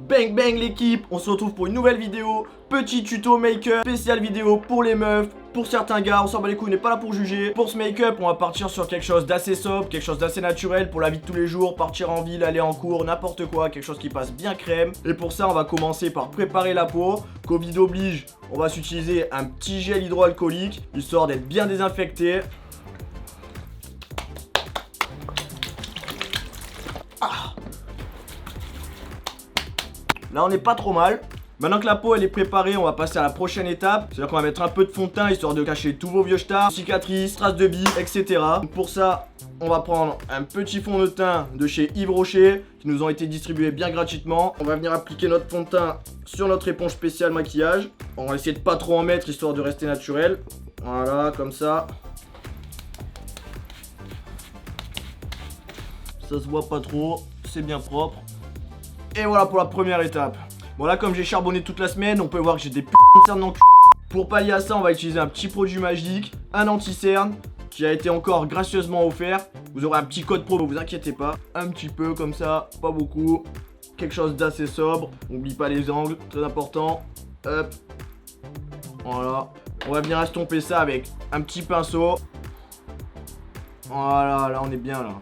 Bang bang l'équipe, on se retrouve pour une nouvelle vidéo. Petit tuto make-up, spécial vidéo pour les meufs, pour certains gars, on s'en bat les couilles, on n'est pas là pour juger. Pour ce make-up, on va partir sur quelque chose d'assez sobre, quelque chose d'assez naturel pour la vie de tous les jours, partir en ville, aller en cours, n'importe quoi, quelque chose qui passe bien crème. Et pour ça, on va commencer par préparer la peau. Covid oblige, on va s'utiliser un petit gel hydroalcoolique, histoire d'être bien désinfecté. Là on n'est pas trop mal. Maintenant que la peau elle est préparée, on va passer à la prochaine étape. C'est-à-dire qu'on va mettre un peu de fond de teint histoire de cacher tous vos vieux stars, cicatrices, traces de bille, etc. Donc pour ça, on va prendre un petit fond de teint de chez Yves Rocher qui nous ont été distribués bien gratuitement. On va venir appliquer notre fond de teint sur notre éponge spéciale maquillage. On va essayer de pas trop en mettre histoire de rester naturel. Voilà, comme ça. Ça se voit pas trop, c'est bien propre. Et voilà pour la première étape. Bon là comme j'ai charbonné toute la semaine, on peut voir que j'ai des putains de cernes dans le cul. Pour pallier à ça, on va utiliser un petit produit magique, un anti-cerne qui a été encore gracieusement offert. Vous aurez un petit code pro, vous inquiétez pas. Un petit peu comme ça, pas beaucoup. Quelque chose d'assez sobre. N'oublie pas les angles, très important. Hop. Voilà. On va venir estomper ça avec un petit pinceau. Voilà, là on est bien là.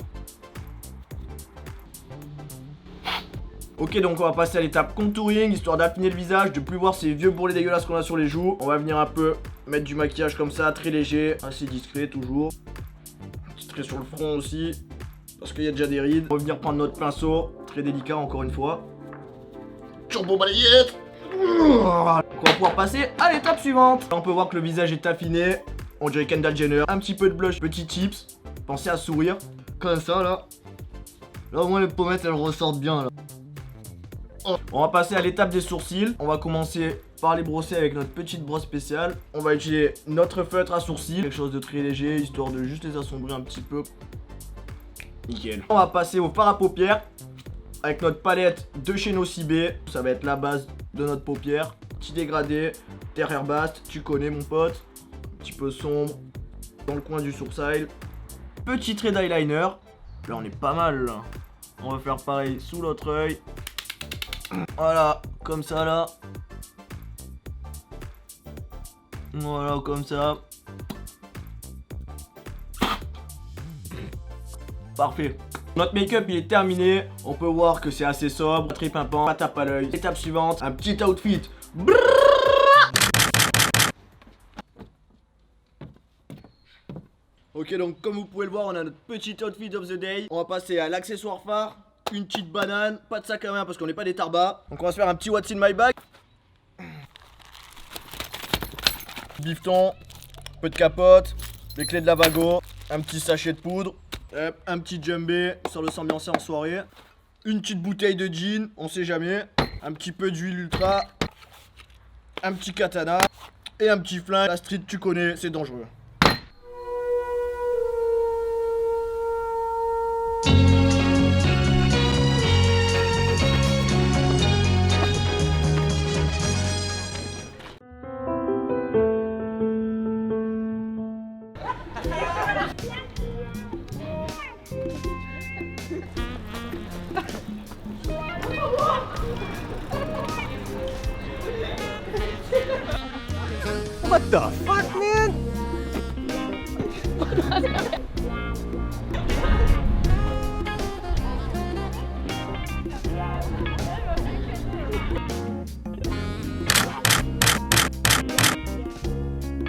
Ok, donc on va passer à l'étape contouring, histoire d'affiner le visage, de plus voir ces vieux bourrelets dégueulasses qu'on a sur les joues. On va venir un peu mettre du maquillage comme ça, très léger, assez discret toujours. Un petit trait sur le front aussi, parce qu'il y a déjà des rides. On va venir prendre notre pinceau, très délicat encore une fois. Turbo balayette. Donc on va pouvoir passer à l'étape suivante. Là, on peut voir que le visage est affiné, on dirait Kendall Jenner. Un petit peu de blush, petit tips, pensez à sourire, comme ça là. Là au moins les pommettes elles ressortent bien là. On va passer à l'étape des sourcils. On va commencer par les brosser avec notre petite brosse spéciale. On va utiliser notre feutre à sourcils, quelque chose de très léger, histoire de juste les assombrir un petit peu. Nickel. On va passer au fard à paupières avec notre palette de chez Nocibé. Ça va être la base de notre paupière. Petit dégradé, terre herbaste, tu connais mon pote. Un petit peu sombre dans le coin du sourcil. Petit trait d'eyeliner. Là on est pas mal là. On va faire pareil sous l'autre œil. Voilà, comme ça là. Voilà, comme ça. Parfait. Notre make-up il est terminé. On peut voir que c'est assez sobre, très pimpant, pas tape à l'œil. Étape suivante, un petit outfit. Ok, donc comme vous pouvez le voir, on a notre petit outfit of the day. On va passer à l'accessoire phare. Une petite banane, pas de sac à main parce qu'on n'est pas des tarbas. Donc on va se faire un petit what's in my bag. Bifton, peu de capote, les clés de Lavago, un petit sachet de poudre, un petit djembé sur de s'ambiancer en soirée, une petite bouteille de gin, on sait jamais, un petit peu d'huile ultra, un petit katana et un petit flingue. La street tu connais, c'est dangereux. What the